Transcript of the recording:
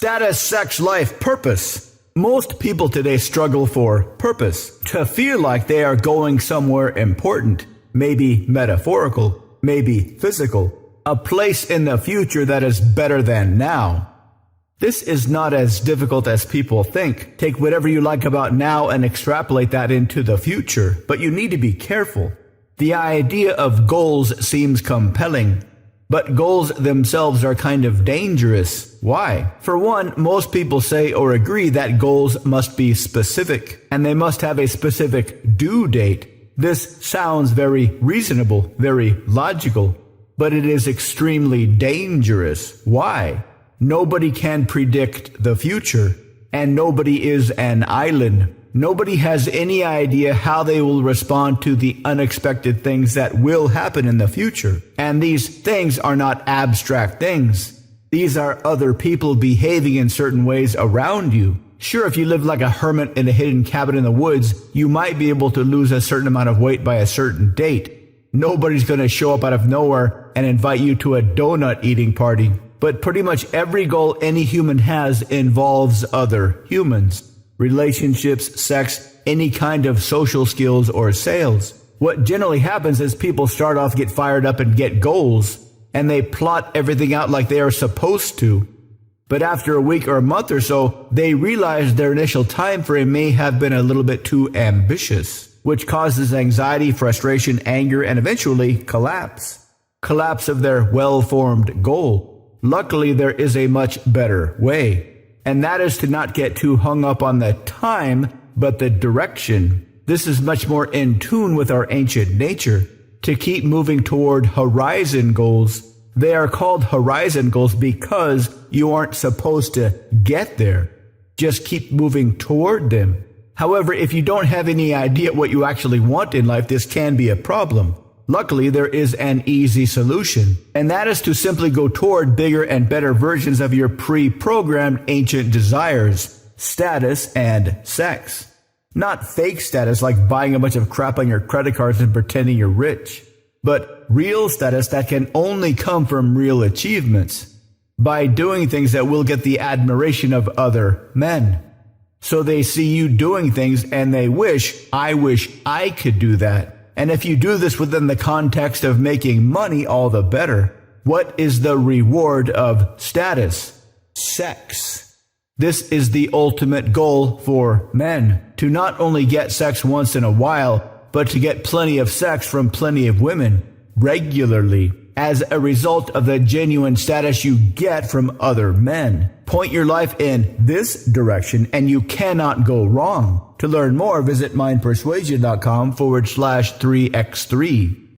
Status, sex, life, purpose. Most people today struggle for purpose, to feel like they are going somewhere important, maybe metaphorical, maybe physical, a place in the future that is better than now. This is not as difficult as people think. Take whatever you like about now and extrapolate that into the future, but you need to be careful. The idea of goals seems compelling, but goals themselves are kind of dangerous. Why? For one, most people say or agree that goals must be specific, and they must have a specific due date. This sounds very reasonable, very logical, but it is extremely dangerous. Why? Nobody can predict the future, and nobody is an island. Nobody has any idea how they will respond to the unexpected things that will happen in the future. And these things are not abstract things. These are other people behaving in certain ways around you. Sure, if you live like a hermit in a hidden cabin in the woods, you might be able to lose a certain amount of weight by a certain date. Nobody's going to show up out of nowhere and invite you to a donut eating party. But pretty much every goal any human has involves other humans. Relationships, sex, any kind of social skills or sales. What generally happens is people start off, get fired up and get goals, and they plot everything out like they are supposed to. But after a week or a month or so, they realize their initial time frame may have been a little bit too ambitious, which causes anxiety, frustration, anger, and eventually collapse. Collapse of their well-formed goal. Luckily, there is a much better way. And that is to not get too hung up on the time, but the direction. This is much more in tune with our ancient nature, to keep moving toward horizon goals. They are called horizon goals because you aren't supposed to get there. Just keep moving toward them. However, if you don't have any idea what you actually want in life, this can be a problem. Luckily, there is an easy solution, and that is to simply go toward bigger and better versions of your pre-programmed ancient desires, status, and sex. Not fake status like buying a bunch of crap on your credit cards and pretending you're rich, but real status that can only come from real achievements, by doing things that will get the admiration of other men. So they see you doing things and they wish I could do that. And if you do this within the context of making money, all the better. What is the reward of status? Sex. This is the ultimate goal for men, to not only get sex once in a while, but to get plenty of sex from plenty of women, regularly, as a result of the genuine status you get from other men. Point your life in this direction and you cannot go wrong. To learn more, visit mindpersuasion.com/3x3.